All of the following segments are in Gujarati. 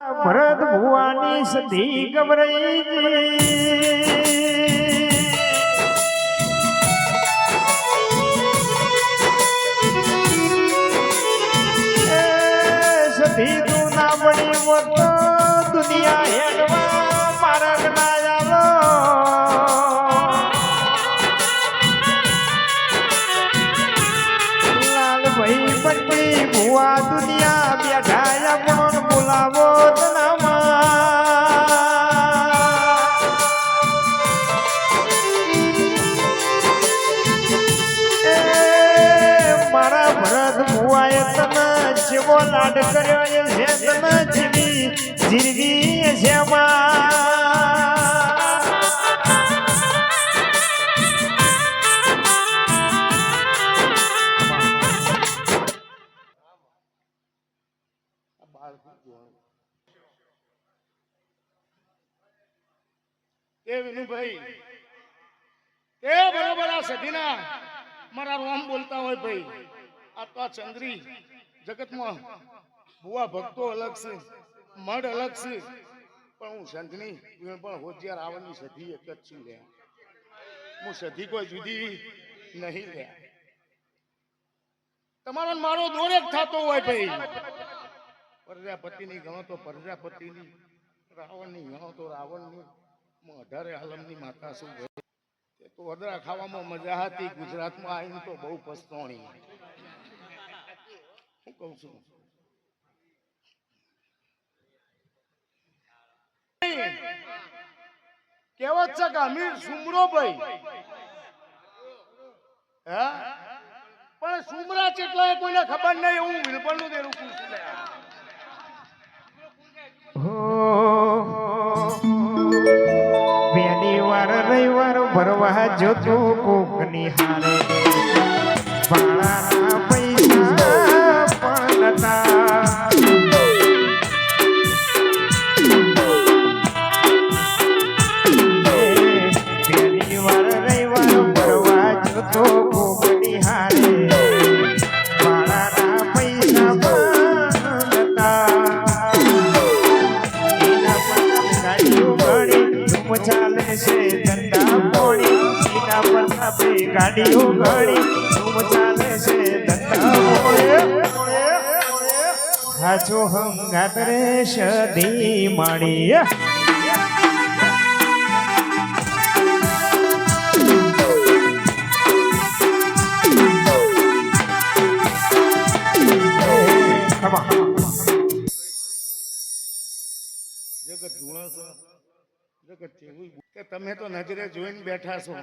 ભરત ભુવાની સધી ગવરાઈ સધી તું ના બની હોત દુનિયા હેડવા માર્ગ ના આવો લાલભાઈ પટ્ટી ભુવા દુનિયા બેઠા પણ બોલાવો મારા ભરત ભુવાએ તને જેવો લાડ કર્યો એ છે તને જીવી જીરવી છે વિનુભાઈ એ બરોબર આ સધીના મારા રોમ બોલતા હોય ભાઈ આ તો આ ચંદ્રી જગતમાં ભુવા ભક્તો અલગ છે મઢ અલગ છે પણ હું સંતની પણ હોશિયાર આવવાની સધી એક જ છું લે હું સધી કોઈ જુદી નહીં લે તમારો મારો દોરેક થતો હોય ભાઈ પ્રજાપતિની ગણો તો પ્રજાપતિની રાવણની ગણો તો રાવણની 18 આલમની માતા શું તો વદરા ખાવામાં મજા હતી ગુજરાતમાં આવીને તો બહુ પસ્તાણી હું કહું છું કેવત છે કે અમીર સુમરો ભાઈ હે પણ સુમરા કેટલા કોઈને ખબર નહીં હું વિરપણનું દેરું પૂછું વાર રવિવાર ભરવા જતો કોકની હારે ભાડાના પૈસા પણ નતા પહેલી વાર રવિવાર ભરવા જતો કોકની હારે ભાડાના પૈસા પણ નતા એના પણ ગાડીઓ ઘણી ચાલે છે ધંધા પોણી સીના પર આપણી ગાડીઓ ઘણી ધૂમ ચાલે છે ધંધા હાચો હંગાત રે સધી માણી જગત ધૂણો જગત કેવું કે તમે તો નજરે જોઈને બેઠા છો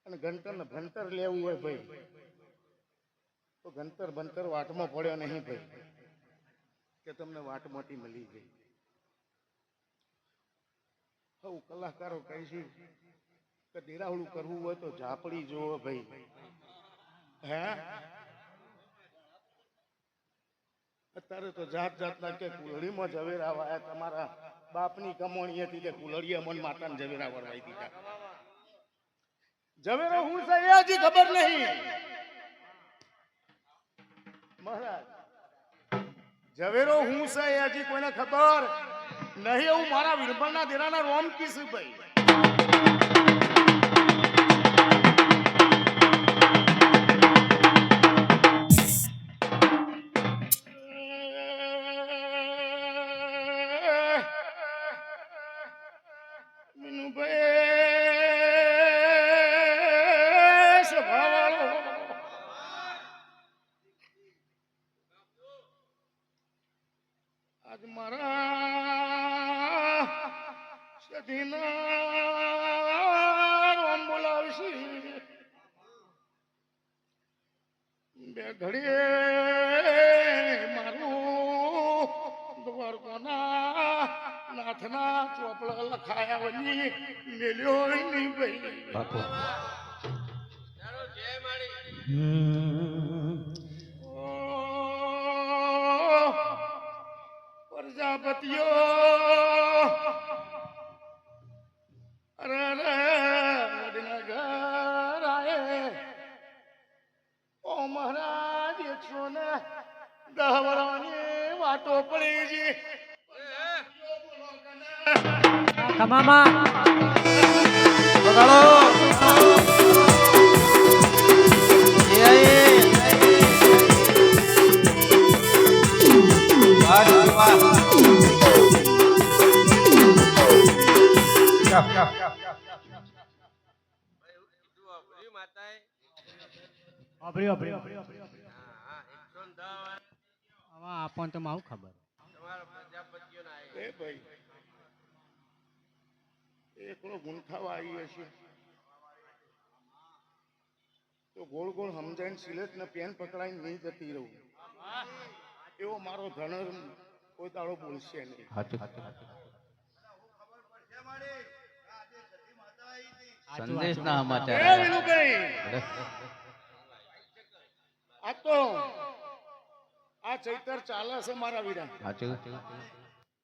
અને ગંતર ને ભંતર લેવું હોય ભાઈ તો ગંતર ભંતર વાટમાં પડ્યો નહીં ભાઈ કે તમને વાટમાંથી મળી ગઈ હું કલાકારો કહીશું કે દેરાવડું કરવું હોય તો ઝાપડી જોવો ભાઈ હે અત્યારે તો જાત જાતના કે કુલડીમાં ઝવેરા વાયા તમારા બાપની કમોણી હતી તે કુલડીએ મન માતાને ઝવેરા વરવાઈ દીધા ઝવેરો હું છે એ હજી ખબર નહીં મહારાજ ઝવેરો હું છે એ હજી કોઈને ખબર નહીં એવું મારા વીરપણના દેરાના રોમ કીશું ભાઈ આજ મારા સધીના રોમ બોલાવશે બે ઘડીએ મારું દ્વારકોના નાથના ચોપડા લખાયા વની મેલ્યો નહીં ભાઈ પ્રજાપતિઓ અરે વડનગર આયે ઓ મહારાજ 110 વર્ષની આ ટોપલીજી કમામાં બગાડો આપણ તો મારું ખબર એ ભાઈ એકલો ગુંઠાવા આવી હશે તો ગોળ ગોળ સમજાઈને સિલેટ ને પેન પકડાઈને નહીં જતી રહું એવો મારો ધનર કોઈ દાડો બોલશે નહીં સંદેશ ના એ સમાચાર વિનુભાઈ આ તો આ ચૈતર ચાલે છે મારા વીરા સાચું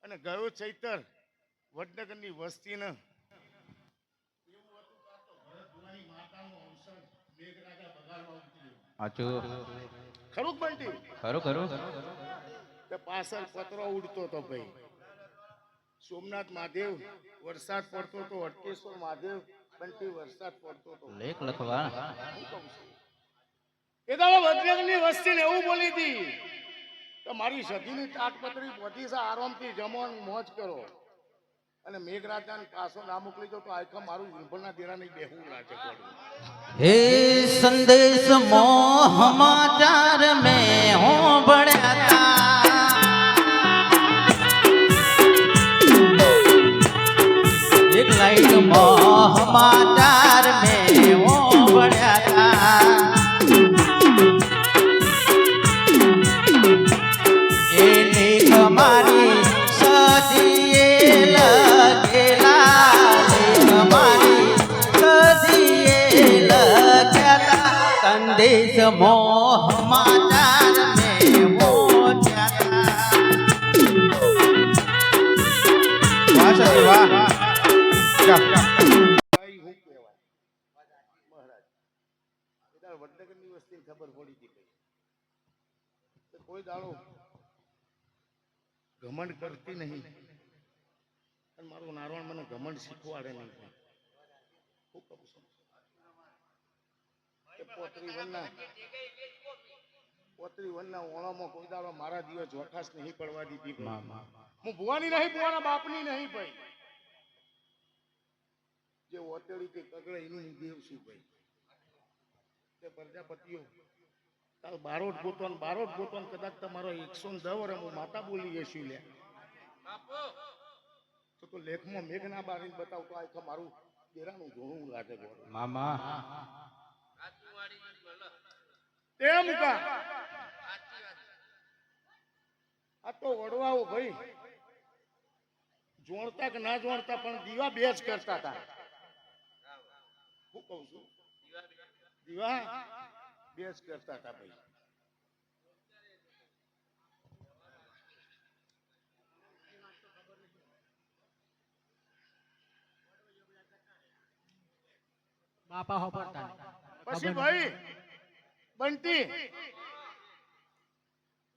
અને ગયો ચૈતર વડનગરની વસ્તીને સાચું ખરું બંટી ખરું ખરું તે પાછળ પતરો ઉડતો હતો ભાઈ સોમનાથ મહાદેવ વરસાદ પડતો હતો અટકેશ્વર મહાદેવ બંટી વરસાદ પડતો હતો લેખ લખવા એ દાડો વડનગરની વસ્તીને એવું બોલી હતી કે મારી સધીની તાટપત્રી બધી છે આરામથી જમો અને મોજ કરો અને મેઘરાજાને પાછો ના મોકલી દો તો આખા મારું વીરભરના દેરા નહીં બેહવું લાગે પડ્યું હે સંદેશ મોહ સમાચાર में હું ભણ્યા એક લાઈટ મોહ સમાચાર में હું ભણ્યા એની તમારી સદીએ લખેલા તમારી સદીએ લખ્યા સંદેશ મોહ સમાચાર में પહોંચ્યા વાહ ભાઈ હું કહેવાય મહારાજ એ દાડો વડનગરની વસ્તીને ખબર પડી હતી ભાઈ કે કોઈ દાડો ઘમંડ કરતી નહીં અને મારું નારાયણ મને ઘમંડ શીખવાડે નહીં ભાઈ હું કહું છું કે પોતરી વનના ઓણામાં કોઈ દાડો મારા દિવસ વખાસ નહીં પડવા દીધી ભાઈ હું ભુવાની નહીં ભુવાના બાપની નહીં ભાઈ જે ઓતેડી કે કગડે એનું હું દેવ છું ભાઈ તે પ્રજાપતિઓ તાર બારોટ ગોતવાન કદાચ તમારો 110 વર્ષ હું માતા બોલી જઈશું લે તો લેખમાં મેઘ ના બારીને બતાવતો આખા મારું દેરાનું જોણું લાગે છે મામા તે મુકા આ તો વડવાઓ ભાઈ જોણતા કે ના જોણતા પણ દીવા બે જ કરતા હતા હું કહું છું દીવા બે જ કરતા હતા ભાઈ બાપા હોપડતા પછી ભાઈ બંટી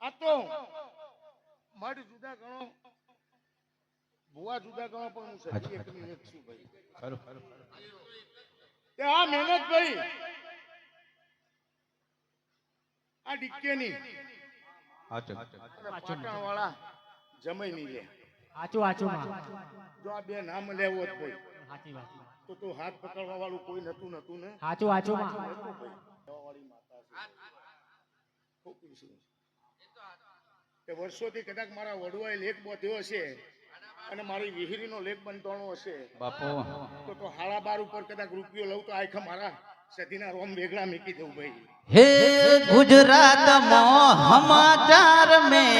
આ તો મઢ જુદા ગણો ભુવા જુદા ગણો પણ હું સજી એકની એક છું ભાઈ ખરું ખરું તે આ મહેનત ભાઈ આ ડિક્કેની સાચું પાટણ વાળા જમાઈ નહીં લે આચું આચું માં જો આ બે નામ લેવો જ ભાઈ સાચી વાત તો હાથ પકડવા વાળું કોઈ નતું ને આચું આચું માં દવાવાળી માતા છે ખૂબ ખુશી તે વર્ષોથી કદાચ મારા વડવાએ લેખ બોધ્યો હશે અને મારી વિહિરીનો લેખ બંધાણો હશે બાપુ તો 12.5 ઉપર કદાચ રૂપિયો લઉં તો આખા મારા સદીના રોમ વેગળા મૂકી દઉં ભાઈ હે ગુજરાત મોહ સમાચાર में